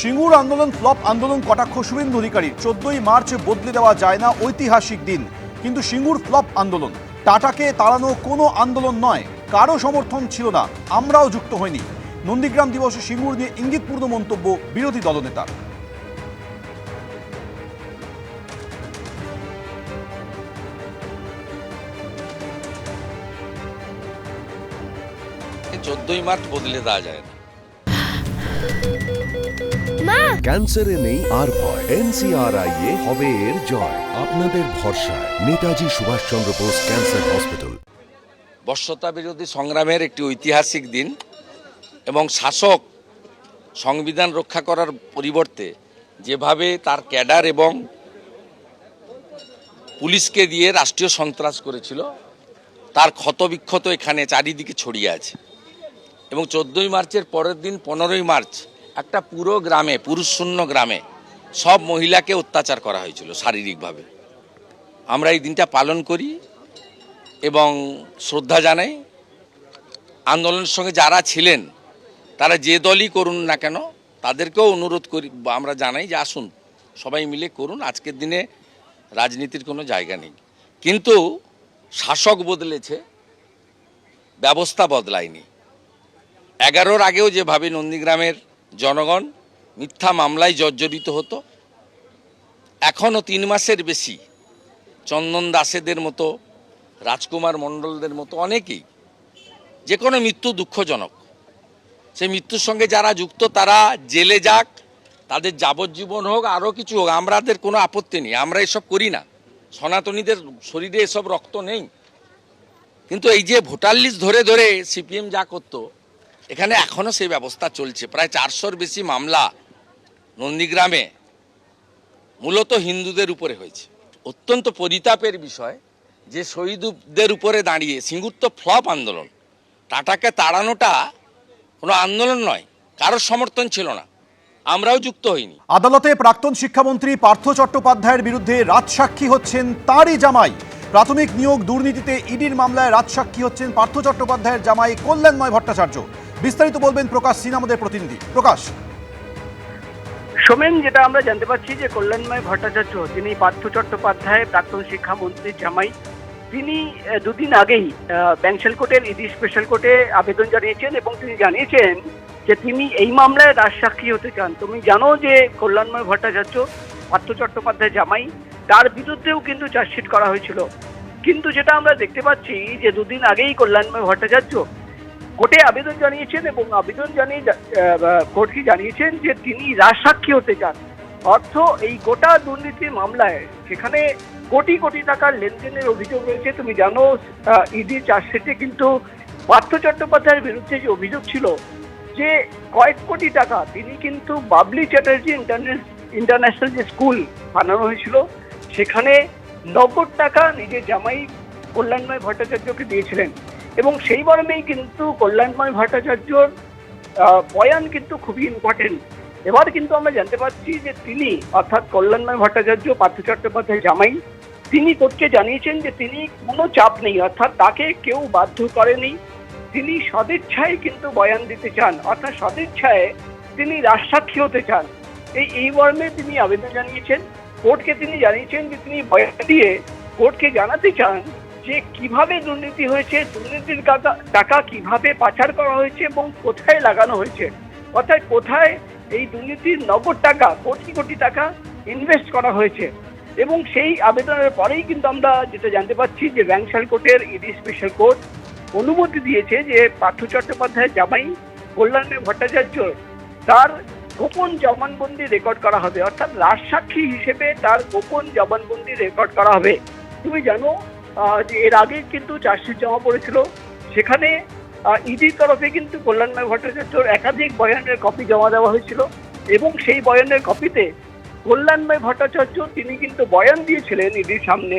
সিঙ্গুর আন্দোলন ফ্লপ আন্দোলন কটাক্ষ শুভেন্দু অধিকারী। 14ই মার্চ বদলে দেওয়া যায় না ঐতিহাসিক দিন, কিন্তু সিঙ্গুর ফ্লপ আন্দোলন টাটাকে তাড়ানো কোনো আন্দোলন নয়, কারো সমর্থন ছিল না, আমরাও যুক্ত হইনি। নন্দীগ্রাম দিবসে সিঙ্গুর নিয়ে ইঙ্গিতপূর্ণ মন্তব্য বিরোধী দলনেতার। 14ই মার্চ বদলে দেওয়া যায় না। ক্যান্সারে নেই আর ভয়, NCRI হবে এর জয়। আপনাদের ভরসা নেতাজি সুভাষচন্দ্র বোস ক্যান্সার হসপিটাল। বশ্যতা বিরোধী সংগ্রামের একটি ঐতিহাসিক দিন এবং শাসক সংবিধান রক্ষা করার পরিবর্তে যেভাবে তার ক্যাডার এবং পুলিশকে দিয়ে রাষ্ট্রীয় সন্ত্রাস করেছিল, তার ক্ষতবিক্ষত এখানে চারিদিকে ছড়িয়ে আছে। এবং 14ই মার্চের পরের দিন 15ই মার্চ একটা পুরো গ্রামে, পুরুষশূন্য গ্রামে সব মহিলাকে অত্যাচার করা হয়েছিল শারীরিকভাবে। আমরা এই দিনটা পালন করি এবং শ্রদ্ধা জানাই। আন্দোলনের সঙ্গে যারা ছিলেন তারা যে দলই করুন না কেন, তাদেরকেও অনুরোধ করি, আমরা জানাই যে আসুন সবাই মিলে করুন। আজকের দিনে রাজনীতির কোনো জায়গা নেই, কিন্তু শাসক বদলেছে, ব্যবস্থা বদলায়নি। 11-র আগেও যেভাবে নন্দীগ্রামের জনগণ মিথ্যা মামলায় জর্জরিত হতো, এখনও 3 মাসের বেশি চন্দন দাসেদের মতো, রাজকুমার মণ্ডলদের মতো অনেকেই, যে কোনো মৃত্যু দুঃখজনক, সেই মৃত্যুর সঙ্গে যারা যুক্ত তারা জেলে যাক, তাদের যাবজ্জীবন হোক, আরও কিছু হোক, আমাদের কোনো আপত্তি নেই, আমরা এসব করি না। সনাতনীদের শরীরে এসব রক্ত নেই। কিন্তু এই যে ভোটার লিস্ট ধরে ধরে সিপিএম যা করতো, এখানে এখনও সেই ব্যবস্থা চলছে। প্রায় 400-র বেশি মামলা নন্দীগ্রামে মূলত হিন্দুদের উপরে হয়েছে। অত্যন্ত পরিতাপের বিষয় যে শহীদদের উপরে দাঁড়িয়ে সিঙ্গুর তো ফ্লপ আন্দোলন, টাটাকে তাড়ানোটা কোনো আন্দোলন নয়, কারোর সমর্থন ছিল না, আমরাও যুক্ত হইনি। আদালতে প্রাক্তন শিক্ষামন্ত্রী পার্থ চট্টোপাধ্যায়ের বিরুদ্ধে রাজসাক্ষী হচ্ছেন তারই জামাই। প্রাথমিক নিয়োগ দুর্নীতিতে ইডির মামলায় রাজসাক্ষী হচ্ছেন পার্থ চট্টোপাধ্যায়ের জামাই কল্যাণময় ভট্টাচার্য। বিস্তারিত বলবেন প্রকাশ সিং, আমাদের প্রতিনিধি। প্রকাশ। সোমেন, যেটা আমরা জানতে পারছি যে কল্যাণময় ভট্টাচার্য, তিনি পার্থ চট্টোপাধ্যায় প্রাক্তন শিক্ষামন্ত্রীর জামাই, তিনি দুদিন আগেই ব্যাংশাল কোর্টের ইডি স্পেশাল কোর্টে আবেদন জানিয়েছেন এবং তিনি জানিয়েছেন যে তিনি এই মামলায় রাজসাক্ষী হতে চান। তুমি জানো যে কল্যাণময় ভট্টাচার্য পার্থ চট্টোপাধ্যায় জামাই, তার বিরুদ্ধেও কিন্তু চার্জশিট করা হয়েছিল। কিন্তু যেটা আমরা দেখতে পাচ্ছি যে দুদিন আগেই কল্যাণময় ভট্টাচার্য কোর্টে আবেদন জানিয়েছেন এবং আবেদন জানিয়ে কোর্টকে জানিয়েছেন যে তিনি রাজসাক্ষী হতে চান। অর্থ এই গোটা দুর্নীতির মামলায় সেখানে কোটি কোটি টাকার লেনদেনের অভিযোগ রয়েছে। তুমি জানো ইডি চার্জশিটে কিন্তু পার্থ চট্টোপাধ্যায়ের বিরুদ্ধে যে অভিযোগ ছিল যে কয়েক কোটি টাকা তিনি কিন্তু বাবলি চ্যাটার্জি ইন্টারন্যাশনাল যে স্কুল বানানো হয়েছিল, সেখানে নগদ টাকা নিজের জামাই কল্যাণময় ভট্টাচার্যকে দিয়েছিলেন। এবং সেই মর্মেই কিন্তু কল্যাণময় ভট্টাচার্যর বয়ান কিন্তু খুবই ইম্পর্টেন্ট। এবার কিন্তু আমরা জানতে পারছি যে তিনি, অর্থাৎ কল্যাণময় ভট্টাচার্য পার্থ চট্টোপাধ্যায় জামাই, তিনি কোর্টকে জানিয়েছেন যে তিনি কোনো চাপ নেই, অর্থাৎ তাকে কেউ বাধ্য করেনি, তিনি সদিচ্ছায় কিন্তু বয়ান দিতে চান, অর্থাৎ সদিচ্ছায় তিনি রাজসাক্ষী হতে চান। এই মর্মে তিনি আবেদন জানিয়েছেন। কোর্টকে তিনি জানিয়েছেন যে তিনি বয়ান দিয়ে কোর্টকে জানাতে চান যে কিভাবে দুর্নীতি হয়েছে, দুর্নীতির টাকা কিভাবে পাচার করা হয়েছে এবং কোথায় লাগানো হয়েছে, অর্থাৎ কোথায় এই দুর্নীতির নগদ টাকা, কোটি কোটি টাকা ইনভেস্ট করা হয়েছে। এবং সেই আবেদনের পরেই কিন্তু আমরা যেটা জানতে পারছি যে ব্যাংশাল কোর্টের ইডি স্পেশাল কোর্ট অনুমতি দিয়েছে যে পার্থ চট্টোপাধ্যায় জামাই কল্যাণময় ভট্টাচার্য তার গোপন জবানবন্দি রেকর্ড করা হবে, অর্থাৎ রাজসাক্ষী হিসেবে তার গোপন জবানবন্দি রেকর্ড করা হবে। তুমি জানো যে এর আগে কিন্তু চার্জশিট জমা পড়েছিল, সেখানে ইডির তরফে কিন্তু কল্যাণময় ভট্টাচার্যর একাধিক বয়ানের কপি জমা দেওয়া হয়েছিল এবং সেই বয়ানের কপিতে কল্যাণময় ভট্টাচার্য তিনি কিন্তু বয়ান দিয়েছিলেন ইডির সামনে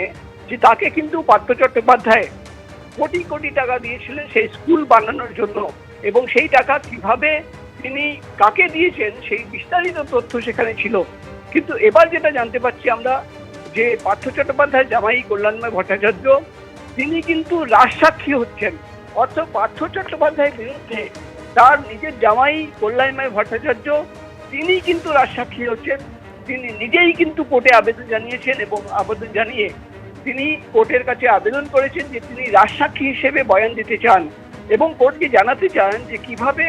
যে তাকে কিন্তু পার্থ চট্টোপাধ্যায় কোটি কোটি টাকা দিয়েছিলেন সেই স্কুল বানানোর জন্য, এবং সেই টাকা কিভাবে তিনি কাকে দিয়েছেন সেই বিস্তারিত তথ্য সেখানে ছিল। কিন্তু এবার যেটা জানতে পারছি আমরা যে পার্থ চট্টোপাধ্যায় জামাই কল্যাণময় ভট্টাচার্য তিনি কিন্তু রাজসাক্ষী হচ্ছেন, অর্থাৎ পার্থ চট্টোপাধ্যায়ের বিরুদ্ধে তার নিজের জামাই কল্যাণময় ভট্টাচার্য তিনি কিন্তু রাজসাক্ষী হচ্ছেন। তিনি নিজেই কিন্তু কোর্টে আবেদন জানিয়েছেন এবং আবেদন জানিয়ে তিনি কোর্টের কাছে আবেদন করেছেন যে তিনি রাজসাক্ষী হিসেবে বয়ান দিতে চান এবং কোর্টকে জানাতে চান যে কিভাবে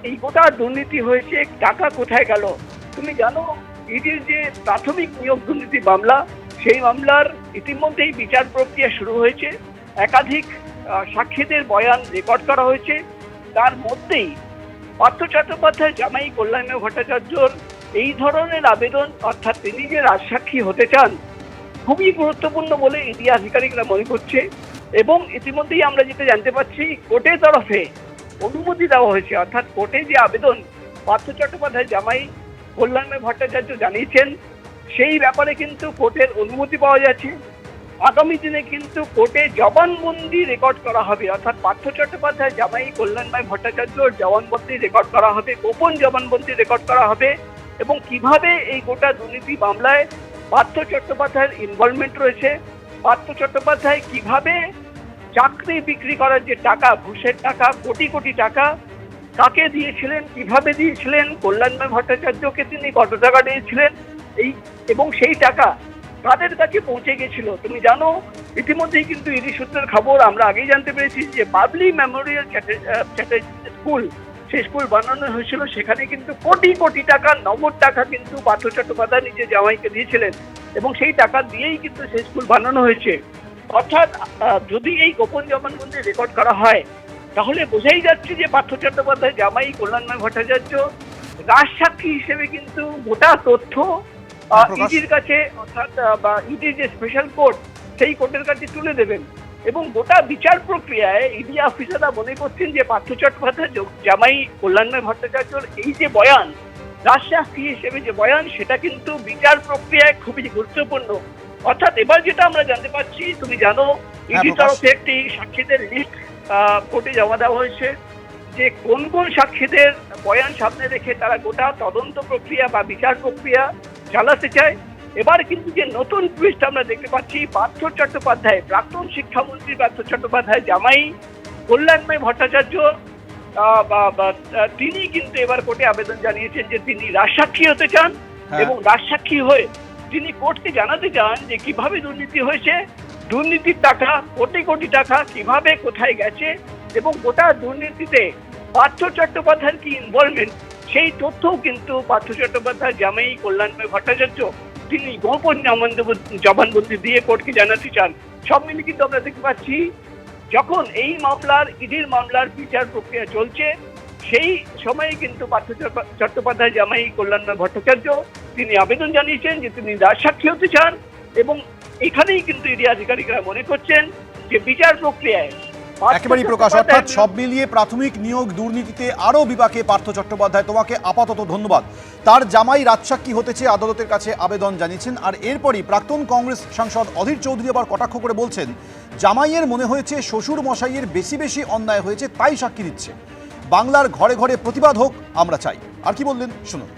এই গোটা দুর্নীতি হয়েছে, টাকা কোথায় গেল। তুমি জানো ইডির যে প্রাথমিক নিয়োগ দুর্নীতি মামলা, সেই মামলার ইতিমধ্যেই বিচার প্রক্রিয়া শুরু হয়েছে। একাধিক সাক্ষীদের বয়ান রেকর্ড করা হয়েছে। তার মধ্যেই পার্থ চট্টোপাধ্যায় জামাই কল্যাণময় ভট্টাচার্যর এই ধরনের আবেদন, অর্থাৎ তিনি যে রাজসাক্ষী হতে চান, খুবই গুরুত্বপূর্ণ বলে ইডি আধিকারিকরা মনে করছে। এবং ইতিমধ্যেই আমরা যেটা জানতে পারছি, কোর্টের তরফে অনুমতি দেওয়া হয়েছে, অর্থাৎ কোর্টে যে আবেদন পার্থ চট্টোপাধ্যায় জামাই কল্যাণময় ভট্টাচার্য জানিয়েছেন, সেই ব্যাপারে কিন্তু কোর্টের অনুমতি পাওয়া যাচ্ছে। আগামী দিনে কিন্তু কোর্টে জবানবন্দি রেকর্ড করা হবে, অর্থাৎ পার্থ চট্টোপাধ্যায় জামাই কল্যাণময় ভট্টাচার্যর জবানবন্দি রেকর্ড করা হবে, গোপন জবানবন্দি রেকর্ড করা হবে এবং কিভাবে এই গোটা দুর্নীতি মামলায় পার্থ চট্টোপাধ্যায়ের ইনভলভমেন্ট রয়েছে, পার্থ চট্টোপাধ্যায় কিভাবে চাকরি বিক্রি করার যে টাকা, ঘুষের টাকা, কোটি কোটি টাকা কাকে দিয়েছিলেন, কিভাবে দিয়েছিলেন, কল্যাণময় ভট্টাচার্যকে তিনি কত টাকা দিয়েছিলেন, এবং সেই টাকা কাদের কাছে পৌঁছে গেছিল। তুমি জানো ইতিমধ্যেই কিন্তু ইডি সূত্রের খবর আমরা আগেই জানতে পেরেছি যে বাবলি মেমোরিয়াল চ্যাটার্জি স্কুল, সেই স্কুল বানানো হয়েছিল, সেখানে কিন্তু কোটি কোটি টাকা, নগদ টাকা কিন্তু পার্থ চট্টোপাধ্যায় নিজে জামাইকে দিয়েছিলেন এবং সেই টাকা দিয়েই কিন্তু সেই স্কুল বানানো হয়েছে। অর্থাৎ যদি এই গোপন জবানবন্দি রেকর্ড করা হয়, তাহলে বোঝাই যাচ্ছে যে পার্থ চট্টোপাধ্যায় জামাই কল্যাণময় ভট্টাচার্য রাজসাক্ষী হিসেবে কিন্তু গোটা তথ্য ইডির কাছে, অর্থাৎ বা ইডির যে স্পেশাল কোর্ট, সেই কোর্টের কাছে তুলে দেবেন। এবং গোটা বিচার প্রক্রিয়ায় ইডি অফিসাররা মনে করছেন যে পার্থ চট্টোপাধ্যায় জামাই কল্যাণময় ভট্টাচার্যর এই যে বয়ান, রাজসাক্ষী হিসেবে যে বয়ান, সেটা কিন্তু বিচার প্রক্রিয়ায় খুবই গুরুত্বপূর্ণ। অর্থাৎ এবার যেটা আমরা জানতে পারছি, তুমি জানো ইডির তরফে একটি সাক্ষীদের লিস্ট কোর্টে জমা দেওয়া হয়েছে যে কোন কোন সাক্ষীদের বয়ান সামনে রেখে তারা গোটা তদন্ত প্রক্রিয়া বা বিচার প্রক্রিয়া চালাতে চায়। এবার কিন্তু যে নতুন টুইস্ট আমরা দেখতে পাচ্ছি, পার্থ চট্টোপাধ্যায়, প্রাক্তন শিক্ষামন্ত্রী পার্থ চট্টোপাধ্যায় জামাই কল্যাণময় ভট্টাচার্য তিনি কিন্তু এবার কোর্টে আবেদন জানিয়েছেন যে তিনি রাজসাক্ষী হতে চান এবং রাজসাক্ষী হয়ে তিনি কোর্টকে জানাতে চান যে কিভাবে দুর্নীতি হয়েছে, দুর্নীতির টাকা, কোটি কোটি টাকা কিভাবে কোথায় গেছে এবং গোটা দুর্নীতিতে পার্থ চট্টোপাধ্যায়ের কি ইনভলভমেন্ট, সেই তথ্যও কিন্তু পার্থ চট্টোপাধ্যায় জামাই কল্যাণময় ভট্টাচার্য তিনি গোপন জবানবন্দি দিয়ে কোর্টকে জানাতে চান। সব মিলে কিন্তু আমরা দেখতে পাচ্ছি যখন এই মামলার, ইডির মামলার বিচার প্রক্রিয়া চলছে, সেই সময়ে কিন্তু পার্থ চট্টোপাধ্যায় জামাই কল্যাণময় ভট্টাচার্য তিনি আবেদন জানিয়েছেন যে তিনি রাজসাক্ষী হতে চান এবং এখানেই কিন্তু ইডি আধিকারিকরা মনে করছেন যে বিচার প্রক্রিয়ায় একেবারেই প্রকাশ, অর্থাৎ সব মিলিয়ে প্রাথমিক নিয়োগ দুর্নীতিতে আরও বিপাকে পার্থ চট্টোপাধ্যায়। তোমাকে আপাতত ধন্যবাদ। তার জামাই রাজসাক্ষী হতে চেয়ে আদালতের কাছে আবেদন জানিয়েছেন। আর এরপরই প্রাক্তন কংগ্রেস সাংসদ অধীর চৌধুরী আবার কটাক্ষ করে বলছেন, জামাইয়ের মনে হয়েছে শ্বশুর মশাইয়ের বেশি বেশি অন্যায় হয়েছে, তাই সাক্ষী দিচ্ছে। বাংলার ঘরে ঘরে প্রতিবাদ হোক, আমরা চাই। আর কি বললেন শুনুন।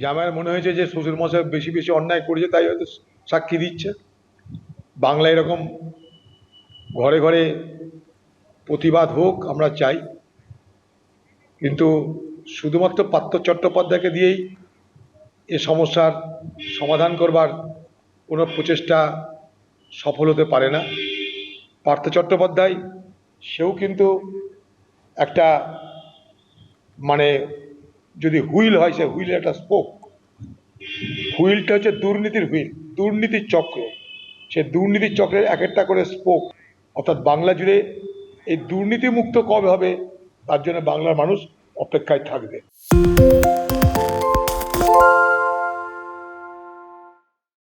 জামাইয়ের মনে হয়েছে যে শ্বশুর মশাই বেশি বেশি অন্যায় করেছে, তাই হয়তো সাক্ষী দিচ্ছে। বাংলা এরকম ঘরে ঘরে প্রতিবাদ হোক, আমরা চাই। কিন্তু শুধুমাত্র পার্থ চট্টোপাধ্যায়কে দিয়েই এ সমস্যার সমাধান করবার কোনো প্রচেষ্টা সফল হতে পারে না। পার্থ চট্টোপাধ্যায় সেও কিন্তু একটা, মানে যদি হুইল হয়, সে হুইলের একটা স্পোক। হুইলটা হচ্ছে দুর্নীতির হুইল, দুর্নীতির চক্র। সে দুর্নীতির চক্রের এক একটা করে স্পোক। অর্থাৎ বাংলা জুড়ে এই দুর্নীতিমুক্ত কবে হবে, তার জন্য বাংলার মানুষ অপেক্ষায় থাকবে।